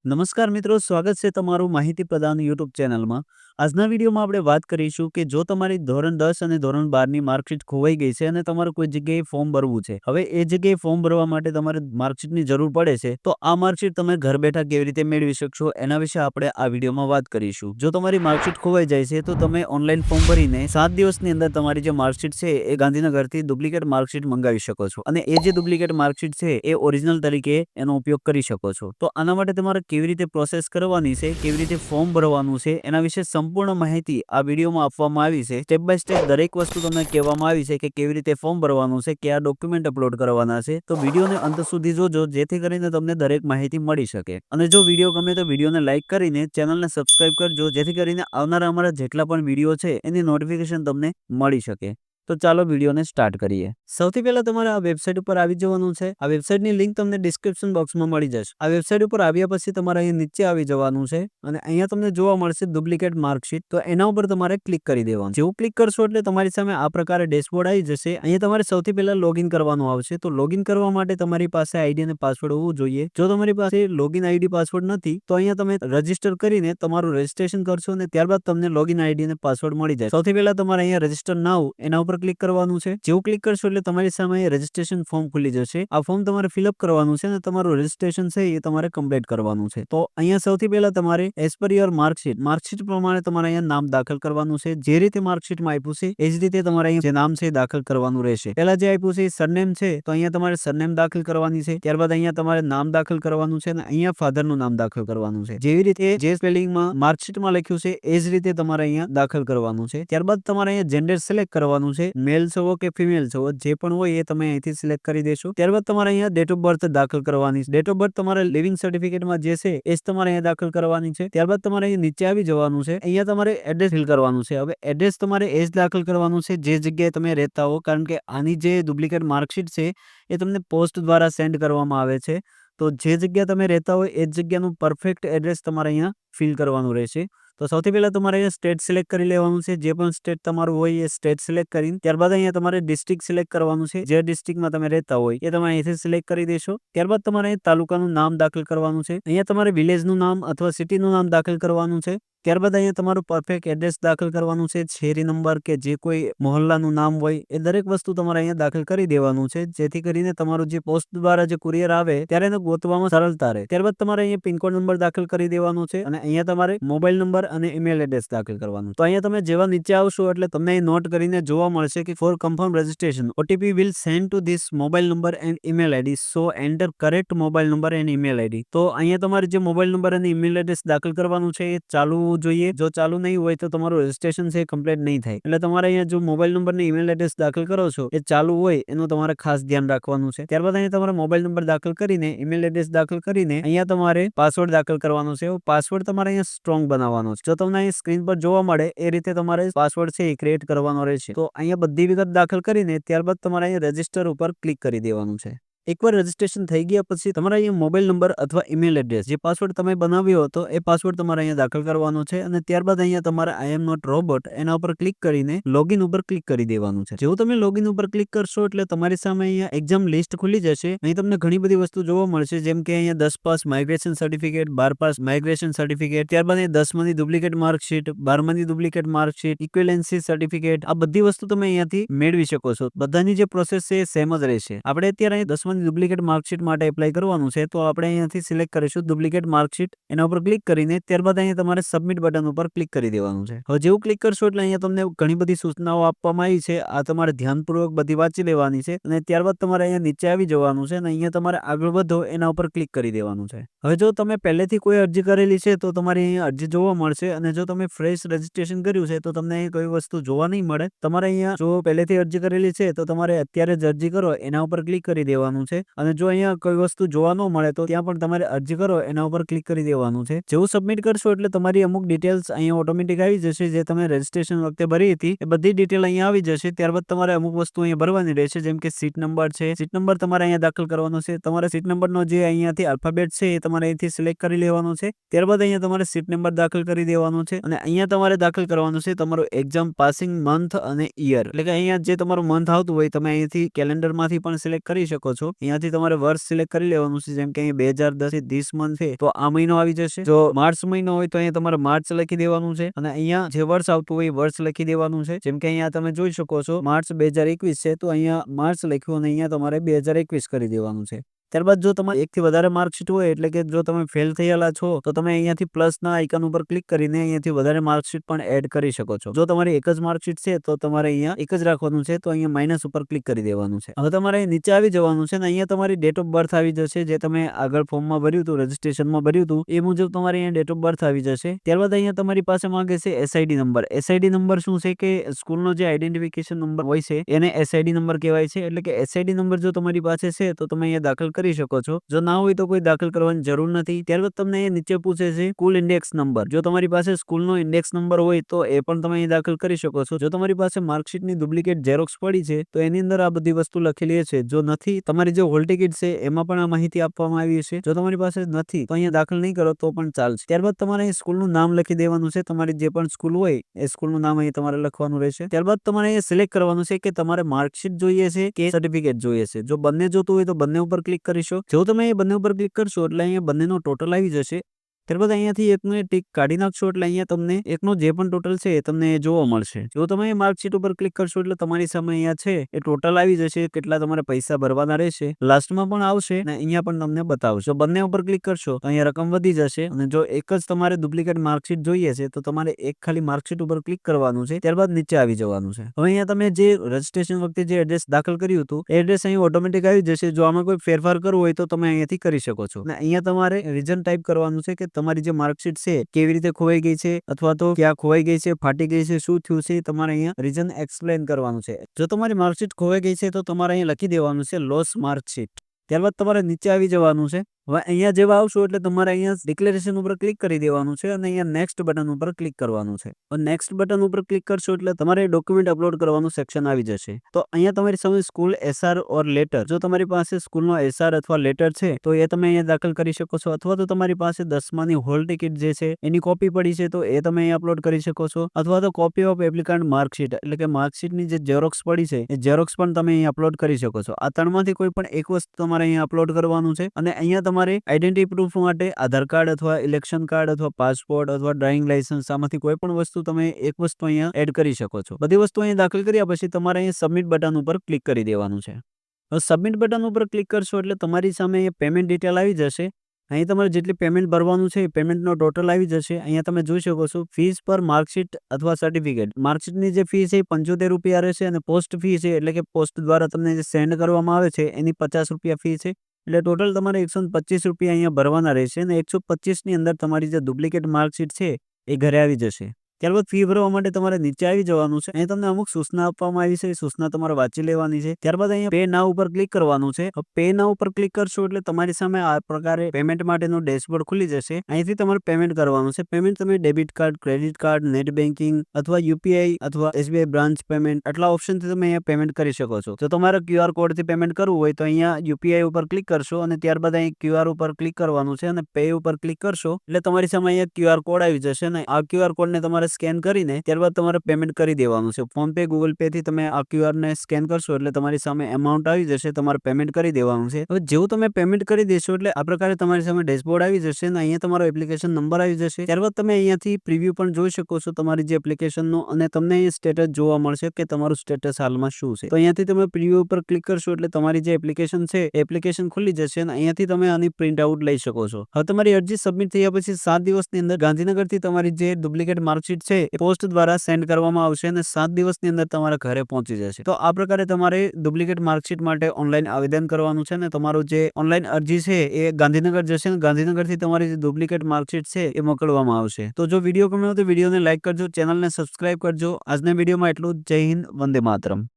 નમસ્કાર મિત્રો, સ્વાગત છે તમારું માહિતી પ્રદાન યુટ્યુબ ચેનલમાં. આજના વિડીયોમાં આપણે વાત કરીશું કે જો તમારી ધોરણ 10 અને ધોરણ 12ની માર્કશીટ ખોવાઈ ગઈ છે અને તમારે કોઈ જગ્યાએ ફોર્મ ભરવું છે. હવે એ જગ્યાએ ફોર્મ ભરવા માટે તમારે માર્કશીટની જરૂર પડે છે, તો આ માર્કશીટ તમે ઘર બેઠા કેવી રીતે મેળવી શકશો એના વિશે આપણે આ વિડીયોમાં વાત કરીશું. જો તમારી માર્કશીટ ખોવાઈ જાય છે તો તમે ઓનલાઈન ફોર્મ ભરીને 7 દિવસની અંદર તમારી જે માર્કશીટ છે એ ગાંધીનગરથી ડુપ્લિકેટ માર્કશીટ મંગાવી શકો છો અને એ જે ડુપ્લિકેટ માર્કશીટ છે એ ઓરિજિનલ તરીકે એનો ઉપયોગ કરી શકો છો. તો આના માટે તમારે કેવી રીતે પ્રોસેસ કરવાની છે, કેવી રીતે ફોર્મ ભરવાનું છે, એના વિશે સંપૂર્ણ માહિતી આ વિડીયોમાં આપવામાં આવી છે. સ્ટેપ બાય સ્ટેપ દરેક વસ્તુ તમને કહેવામાં આવી છે કે કેવી રીતે ફોર્મ ભરવાનું છે, કયા ડોક્યુમેન્ટ અપલોડ કરવાના છે. તો વિડીયોને અંત સુધી જોજો જેથી કરીને તમને દરેક માહિતી મળી શકે. અને જો વિડીયો ગમે તો વિડીયોને લાઈક કરીને ચેનલને સબસ્ક્રાઇબ કરજો જેથી કરીને આવનારા અમારા જેટલા પણ વિડીયો છે એની નોટિફિકેશન તમને મળી શકે. તો ચાલો વિડીયોને સ્ટાર્ટ કરીએ. સૌથી પહેલા તમારે આ વેબસાઇટ ઉપર આવી જવાનું છે. આ વેબસાઇટની લિંક તમને ડિસ્ક્રિપ્શન બોક્સમાં મળી જશે. આ વેબસાઇટ ઉપર આવ્યા પછી તમારે અહીં નીચે આવી જવાનું છે અને અહીંયા તમને જોવા મળશે ડુપ્લિકેટ માર્કશીટ. તો એના ઉપર તમારે ક્લિક કરી દેવાનું. જેવું ક્લિક કરશો એટલે તમારી સામે આ પ્રકારે ડેશબોર્ડ આવી જશે. અહીંયા તમારે સૌથી પહેલા લોગિન કરવાનું આવશે. તો લોગિન કરવા માટે તમારી પાસે આઈડી અને પાસવર્ડ હોવું જોઈએ. જો તમારી પાસે લોગિન આઈડી પાસવર્ડ નથી તો અહીંયા તમે રજીસ્ટર કરીને તમારું રજીસ્ટ્રેશન કરશો અને ત્યારબાદ તમને લોગિન આઈડી અને પાસવર્ડ મળી જાય. સૌથી પહેલા તમારે અહીંયા રજીસ્ટર નાઉ એના ઉપર ક્લિક કરવાનું છે. જેવું ક્લિક કરશો એટલે તમારી સામે રજીસ્ટ્રેશન ફોર્મ ખુલી જશે. આ ફોર્મ તમારે ફિલઅપ કરવાનું છે અને તમારું રજીસ્ટ્રેશન છે એ તમારે કમ્પ્લીટ કરવાનું છે. તો અહીંયા સૌથી પહેલા તમારે એઝ પર યોર માર્કશીટ પ્રમાણે તમારે અહીંયા નામ દાખલ કરવાનું છે. જે રીતે માર્કશીટમાં આપ્યું છે એ જ રીતે તમારે અહીંયા જે નામ છે દાખલ કરવાનું રહેશે. પહેલા જે આપ્યું છે સરનેમ છે તો અહીંયા તમારે સરનેમ દાખલ કરવાની છે. ત્યારબાદ અહીંયા તમારે નામ દાખલ કરવાનું છે અને અહીંયા ફાધરનું નામ દાખલ કરવાનું છે. જેવી રીતે જે સ્પેલિંગમાં માર્કશીટમાં લખ્યું છે એ જ રીતે તમારે અહીંયા દાખલ કરવાનું છે. ત્યારબાદ તમારે અહીંયા જેન્ડર સિલેક્ટ કરવાનું છે. મેલ છો કે ફિમેલ છો જે પણ હોય એ તમે અહીંથી સિલેક્ટ કરી દેશો. ત્યારબાદ તમારે અહીંયા ડેટ ઓફ બર્થ દાખલ કરવાની છે. ડેટ ઓફ બર્થ તમારે લિવિંગ સર્ટિફિકેટમાં જે છે એ જ તમારે અહીંયા દાખલ કરવાની છે. ત્યારબાદ તમારે અહીંયા નીચે આવી જવાનું છે. અહીંયા તમારે એડ્રેસ ફિલ કરવાનું છે. હવે એડ્રેસ તમારે એ જ દાખલ કરવાનું છે જે જગ્યાએ તમે રહેતા હો, કારણ કે આની જે ડુપ્લિકેટ માર્કશીટ છે એ તમને પોસ્ટ દ્વારા સેન્ડ કરવામાં આવે છે. તો જે જગ્યા તમે રહેતા હોય એ જ જગ્યાનું પરફેક્ટ એડ્રેસ તમારે અહીંયા ફિલ કરવાનું રહેશે. તો સૌથી પહેલા તમારે અહીંયા સ્ટેટ સિલેક્ટ કરી લેવાનું છે. જે પણ સ્ટેટ તમારું હોય એ સ્ટેટ સિલેક્ટ કરીને ત્યારબાદ અહીંયા તમારે ડિસ્ટ્રિક્ટ સિલેક્ટ કરવાનું છે. જે ડિસ્ટ્રિક્ટમાં તમે રહેતા હોય એ તમે અહીંથી સિલેક્ટ કરી દેશો. ત્યારબાદ તમારે અહીં તાલુકાનું નામ દાખલ કરવાનું છે. અહીંયા તમારે વિલેજનું નામ અથવા સિટીનું નામ દાખલ કરવાનું છે. ત્યારબાદ અહીંયા તમારું પરફેક્ટ એડ્રેસ દાખલ કરવાનું છે. શેરી નંબર કે જે કોઈ મોહલ્લાનું નામ હોય એ દરેક વસ્તુ તમારે અહીંયા દાખલ કરી દેવાનું છે જેથી કરીને તમારું જે પોસ્ટ દ્વારા જે કુરિયર આવે ત્યારે એને ગોતવામાં સરળતા રહે. ત્યારબાદ તમારે અહીંયા પિનકોડ નંબર દાખલ કરી દેવાનો છે અને અહીંયા તમારે મોબાઈલ નંબર અને ઈમેલ એડ્રેસ દાખલ કરવાનું. તો અહીંયા તમે જેવા નીચે આવશો એટલે તમને અહીં નોટ કરીને જોવા મળશે કે for confirm registration OTP will send to this mobile number and email ID, so enter correct mobile number and email ID. તો અહીંયા તમારે જે મોબાઈલ નંબર અને ઈમેલ એડ્રેસ દાખલ કરવાનું છે એ ચાલુ જોઈએ. જો ચાલુ નહીં હોય તો તમારું રજીસ્ટ્રેશન છે કમ્પ્લીટ નહીં થાય. એટલે તમારે અહીંયા જો મોબાઈલ નંબર ને ઈમેલ એડ્રેસ દાખલ કરો છો એ ચાલુ હોય એનું તમારે ખાસ ધ્યાન રાખવાનું છે. ત્યારબાદ અહીંયા તમારે મોબાઈલ નંબર દાખલ કરીને ઈમેલ એડ્રેસ દાખલ કરીને અહીંયા તમારે પાસવર્ડ દાખલ કરવાનો છે. પાસવર્ડ તમારે અહીંયા સ્ટ્રોંગ બનાવવાનો છે. જો તમને અહીં સ્ક્રીન પર જોવા મળે એ રીતે તમારે પાસવર્ડ છે એ ક્રિએટ કરવાનો રહેશે. તો અહીંયા બધી વિગત દાખલ કરીને ત્યારબાદ તમારે અહીંયા રજીસ્ટર ઉપર ક્લિક કરી દેવાનું છે. એકવાર રજીસ્ટ્રેશન થઈ ગયા પછી તમારા અહીંયા મોબાઈલ નંબર અથવા ઈમેલ એડ્રેસ જે પાસવર્ડ તમે બનાવ્યો હતો એ પાસવર્ડ તમારે અહીંયા દાખલ કરવાનો છે અને ત્યારબાદ અહીંયા તમારે આઈ એમ નોટ રોબોટ એના ઉપર ક્લિક કરીને લોગિન ઉપર ક્લિક કરી દેવાનું છે. જેવું તમે લોગિન ઉપર ક્લિક કરશો એટલે તમારી સામે અહીંયા એક્ઝામ લિસ્ટ ખુલી જશે. અહીં તમને ઘણી બધી વસ્તુ જોવા મળશે જેમ કે અહીંયા 10 pass migration certificate, 12 pass migration certificate, ત્યારબાદ અહીંયા 10માંની ડુપ્લિકેટ માર્કશીટ, 12માંની ડુપ્લિકેટ માર્કશીટ, ઇક્વિવેલન્સી સર્ટિફિકેટ, આ બધી વસ્તુ તમે અહીંયાથી મેળવી શકો છો. બધાની જે પ્રોસેસ છે એ સેમ જ રહેશે. આપણે અત્યારે અહીં 10માંની ડુપ્લિકેટ માર્કશીટ માટે એપ્લાય કરવાનું છે તો આપણે અહીંયાથી સિલેક્ટ કરીશું ડુપ્લિકેટ માર્કશીટ. એના ઉપર ક્લિક કરીને ત્યારબાદ અહીંયા તમારે સબમિટ બટન ઉપર ક્લિક કરી દેવાનું છે. હવે જેવું ક્લિક કરશો એટલે અહીંયા તમને ઘણી બધી સૂચનાઓ આપવામાં આવી છે. આ તમારે ધ્યાનપૂર્વક બધી વાંચી લેવાની છે અને ત્યારબાદ તમારે અહીંયા નીચે આવી જવાનું છે અને અહીંયા તમારે આગળ વધો એના ઉપર ક્લિક કરી દેવાનું છે. હવે જો તમે પહેલેથી કોઈ અરજી કરેલી છે તો તમારી અહીંયા અરજી જોવા મળશે અને જો તમે ફ્રેશ રજીસ્ટ્રેશન કર્યું છે તો તમને અહીં કોઈ વસ્તુ જોવા નહીં મળે. તમારે અહીંયા જો પહેલેથી અરજી કરેલી છે તો તમારે અત્યારે જ અરજી કરો એના ઉપર ક્લિક કરી દેવાનું છે અને જો અહીંયા કોઈ વસ્તુ જોવા ન મળે તો ત્યાં પણ તમારે અરજી કરો એના ઉપર ક્લિક કરી દેવાનું છે. જેવું સબમિટ કરશો એટલે તમારી અમુક ડિટેલ્સ અહીંયા ઓટોમેટિક આવી જશે. જે તમે રજીસ્ટ્રેશન વખતે ભરી હતી એ બધી ડિટેલ અહીંયા આવી જશે. ત્યારબાદ તમારે અમુક વસ્તુ અહીંયા ભરવાની રહેશે જેમ કે સીટ નંબર છે. સીટ નંબર તમારે અહીંયા દાખલ કરવાનો છે. તમારે સીટ નંબરનો જે અહીંયાથી આલ્ફાબેટ છે એ તમારે અહીંથી સિલેક્ટ કરી લેવાનો છે. ત્યારબાદ અહીંયા તમારે સીટ નંબર દાખલ કરી દેવાનો છે અને અહીંયા તમારે દાખલ કરવાનું છે તમારું એક્ઝામ પાસિંગ મંથ અને યર. એટલે કે અહીંયા જે તમારું મંથ આવતું હોય તમે અહીંથી કેલેન્ડરમાંથી પણ સિલેક્ટ કરી શકો છો છો। અહીંયાથી તમારે વર્ષ સિલેક્ટ કરી લેવાનું છે, જેમ કે અહીં 2010 થી 30 મંથ છે તો આ મહિનો આવી જશે। જો માર્ચ મહિનો હોય તો અહીંયા તમારે માર્ચ લખી દેવાનું છે અને અહીંયા જે વર્ષ આવતું હોય એ વર્ષ લખી દેવાનું છે। જેમ કે અહીંયા તમે જોઈ શકો છો માર્ચ 2021 છે તો અહીંયા માર્ચ લખ્યું અને અહીંયા તમારે 2021 કરી દેવાનું છે। ત્યારબાદ જો તમારે એકથી વધારે માર્કશીટ હોય એટલે કે જો તમે ફેલ થયેલા છો તો તમે અહીંયાથી પ્લસના આઇકન ઉપર ક્લિક કરીને અહીંયાથી વધારે માર્કશીટ પણ એડ કરી શકો છો। જો તમારી એક જ માર્કશીટ છે તો તમારે અહીંયા એક જ રાખવાનું છે, તો અહીંયા માઇનસ ઉપર ક્લિક કરી દેવાનું છે। હવે તમારે નીચે આવી જવાનું છે ને અહીંયા તમારી ડેટ ઓફ બર્થ આવી જશે, જે તમે આગળ ફોર્મમાં ભર્યું હતું, રજીસ્ટ્રેશનમાં ભર્યું હતું એ મુજબ તમારે અહીંયા ડેટ ઓફ બર્થ આવી જશે। ત્યારબાદ અહીંયા તમારી પાસે માંગે છે એસઆઈડી નંબર। એસઆઈડી નંબર શું છે કે સ્કૂલનો જે આઈડેન્ટિફિકેશન નંબર હોય છે એને એસઆઈડી નંબર કહેવાય છે। એટલે કે એસઆઈડી નંબર જો તમારી પાસે છે તો તમે અહીંયા દાખલ કરી શકો છો, જો ના હોય તો કોઈ દાખલ કરવાની જરૂર નથી। ત્યારબાદ તમને એ નીચે પૂછે છે સ્કૂલ ઇન્ડેક્સ નંબર। જો તમારી પાસે સ્કૂલનો ઇન્ડેક્સ નંબર હોય તો એ પણ તમે અહીં દાખલ કરી શકો છો। જો તમારી પાસે માર્કશીટની ડુપ્લિકેટ ઝેરોક્સ પડી છે તો એની અંદર આ બધી વસ્તુ લખેલી છે। જો નથી, તમારી જે હોલ ટિકિટ છે એમાં પણ આ માહિતી આપવામાં આવી છે। જો તમારી પાસે નથી તો અહીંયા દાખલ નહીં કરો તો પણ ચાલશે। ત્યારબાદ તમારે અહીં સ્કૂલનું નામ લખી દેવાનું છે। તમારી જે પણ સ્કૂલ હોય એ સ્કૂલનું નામ અહીં તમારે લખવાનું રહેશે। ત્યારબાદ તમારે અહીંયા સિલેક્ટ કરવાનું છે કે તમારે માર્કશીટ જોઈએ છે કે સર્ટિફિકેટ જોઈએ છે। જો બંને જોતું હોય તો બંને ઉપર ક્લિક કરીશો। જો તમે બંને ઉપર ક્લિક કરશો એટલે અહીંયા બંનેનો ટોટલ આવી જશે। ત્યારબાદ અહીંયાથી એકનો ટીક કાઢી નાખશો એટલે અહીંયા તમને એકનો જે પણ ટોટલ છે એ તમને જોવા મળશે। જો તમે માર્કશીટ ઉપર ક્લિક કરશો એટલે તમારી સામે અહીંયા છે એ ટોટલ આવી જશે, કેટલા તમારે પૈસા ભરવાના રહેશે, લાસ્ટમાં પણ આવશે અને અહીંયા પણ તમને બતાવશે। બંને ઉપર ક્લિક કરશો તો અહીંયા રકમ વધી જશે અને જો એક જ તમારે ડુપ્લિકેટ માર્કશીટ જોઈએ છે તો તમારે એક ખાલી માર્કશીટ ઉપર ક્લિક કરવાનું છે, ત્યારબાદ નીચે આવી જવાનું છે। હવે અહીંયા તમે જે રજીસ્ટ્રેશન વખતે જે એડ્રેસ દાખલ કર્યું હતું એ એડ્રેસ અહીં ઓટોમેટિક આવી જશે। જો આમાં કોઈ ફેરફાર કરવો હોય તો તમે અહીંયાથી કરી શકો છો અને અહીંયા તમારે રીઝન ટાઈપ કરવાનું છે કે તમારી જે માર્કશીટ છે કેવી રીતે ખોવાઈ ગઈ છે અથવા તો ક્યાં ખોવાઈ ગઈ છે, ફાટી ગઈ છે, શું થયું છે, તમારે અહીંયા રીઝન એક્સપ્લેન કરવાનું છે। જો તમારી માર્કશીટ ખોવાઈ ગઈ છે તો તમારે અહીંયા લખી દેવાનું છે લોસ માર્કશીટ। ત્યારબાદ તમારે નીચે આવી જવાનું છે। હવે અહીંયા જેવા આવશો એટલે તમારે અહીંયા ડિક્લેરેશન ઉપર ક્લિક કરી દેવાનું છે અને અહીંયા નેક્સ્ટ બટન ઉપર ક્લિક કરવાનું છે। નેક્સ્ટ બટન ઉપર ક્લિક કરશો એટલે તમારે ડોક્યુમેન્ટ અપલોડ કરવાનું સેક્શન આવી જશે। તો અહીંયા તમારી સામે સ્કૂલ એસઆર ઓર લેટર, જો તમારી પાસે સ્કૂલનો એસઆર અથવા લેટર છે તો એ તમે અહીંયા દાખલ કરી શકો છો, અથવા તો તમારી પાસે 10માની હોલ ટિકિટ જે છે એની કોપી પડી છે તો એ તમે અહીંયા અપલોડ કરી શકો છો, અથવા તો કોપી ઓફ એપ્લિકન્ટ માર્કશીટ એટલે કે માર્કશીટની જે ઝેરોક્સ પડી છે એ ઝેરોક્સ પણ તમે અહીંયા અપલોડ કરી શકો છો। આ ત્રણમાંથી કોઈ પણ એક વસ્તુ તમારે અહીંયા અપલોડ કરવાનું છે અને અહીંયા તમારે આઈડેન્ટિટી પ્રૂફ માટે આધાર કાર્ડ અથવા ઇલેક્શન કાર્ડ અથવા પાસપોર્ટ અથવા ડ્રાઇવિંગ લાયસન્સ, આમાંથી કોઈ પણ વસ્તુ તમે એક વસ્તુ અહીંયા એડ કરી શકો છો। બધી વસ્તુ અહીંયા દાખલ કર્યા પછી તમારે અહીંયા સબમિટ બટન ઉપર ક્લિક કરી દેવાનું છે। હવે સબમિટ બટન ઉપર ક્લિક કરશો એટલે તમારી સામે અહીંયા પેમેન્ટ ડિટેલ આવી જશે। અહીં તમારે જેટલી પેમેન્ટ ભરવાનું છે એ પેમેન્ટનો ટોટલ આવી જશે। અહીંયા તમે જોઈ શકો છો ફીસ પર માર્કશીટ અથવા સર્ટિફિકેટ। માર્કશીટની જે ફી છે એ 75 રૂપિયા રહેશે અને પોસ્ટ ફી છે એટલે કે પોસ્ટ દ્વારા તમને જે સેન્ડ કરવામાં આવે છે એની 50 રૂપિયા ફી છે। એટલે ટોટલ તમારે 125 રૂપિયા અહીંયા ભરવાના રહેશે અને 125ની અંદર તમારી જે ડુપ્લિકેટ માર્કશીટ છે એ ઘરે આવી જશે। ત્યારબાદ ફી ભરવા માટે તમારે નીચે આવી જવાનું છે। અહીં તમને અમુક સૂચના આપવામાં આવી છે, એ સૂચના તમારે વાંચી લેવાની છે। ત્યારબાદ અહીંયા પે નાઉ ઉપર ક્લિક કરવાનું છે। પે નાઉ ઉપર ક્લિક કરશો એટલે તમારી સામે આ પ્રકારે પેમેન્ટ માટેનો ડેશબોર્ડ ખુલી જશે। અહીંથી તમારે પેમેન્ટ કરવાનું છે। પેમેન્ટ તમે debit card, credit card, net banking અથવા યુપીઆઈ અથવા એસબીઆઈ બ્રાન્ચ પેમેન્ટ, આટલા ઓપ્શનથી તમે અહીંયા પેમેન્ટ કરી શકો છો। જો તમારે ક્યુઆર કોડથી પેમેન્ટ કરવું હોય તો અહીંયા યુપીઆઈ ઉપર ક્લિક કરશો અને ત્યારબાદ અહીં ક્યુઆર ઉપર ક્લિક કરવાનું છે અને પે ઉપર ક્લિક કરશો એટલે તમારી સામે અહીંયા ક્યુઆર કોડ આવી જશે અને આ ક્યુઆર કોડને તમારે સ્કેન કરીને ત્યારબાદ તમારે પેમેન્ટ કરી દેવાનું છે। ફોન પે, ગૂગલ પે થી તમે આ ક્યુઆર ને સ્કેન કરશો એટલે તમારી સામે એમાઉન્ટ આવી જશે, તમારે પેમેન્ટ કરી દેવાનું છે। હવે જેવું તમે પેમેન્ટ કરી દેશો એટલે આ પ્રકારે તમારી સામે ડેશબોર્ડ આવી જશે અને અહીંયા તમારો એપ્લિકેશન નંબર આવી જશે। ત્યારબાદ તમે અહીંયાથી પ્રીવ્યુ પણ જોઈ શકો છો તમારી જે એપ્લિકેશનનો અને તમને અહીં સ્ટેટસ જોવા મળશે કે તમારું સ્ટેટસ હાલમાં શું છે। તો અહીંયાથી તમે પ્રીવ્યુ ઉપર ક્લિક કરશો એટલે તમારી જે એપ્લિકેશન છે એપ્લિકેશન ખુલી જશે અને અહીંયાથી તમે આની પ્રિન્ટ આઉટ લઈ શકો છો। હવે તમારી અરજી સબમિટ થયા પછી 7 દિવસની અંદર ગાંધીનગરથી તમારી જે ડુપ્લિકેટ માર્કશીટ છે એ પોસ્ટ દ્વારા સેન્ડ કરવામાં આવશે અને 7 દિવસની અંદર તમારા ઘરે પહોંચી જશે। તો આ પ્રકારે તમારે ડુપ્લિકેટ માર્કશીટ માટે ઓનલાઈન આવેદન કરવાનું છે અને તમારું જે ઓનલાઈન અરજી છે એ ગાંધીનગર જશે અને ગાંધીનગરથી તમારી જે ડુપ્લિકેટ માર્કશીટ છે એ મોકલવામાં આવશે। તો જો વિડીયો ગમ્યો તો વિડીયોને લાઈક કરજો, ચેનલને સબસ્ક્રાઇબ કરજો। આજના વિડીયોમાં એટલું જ। જય હિન્દ, વંદે માતરમ।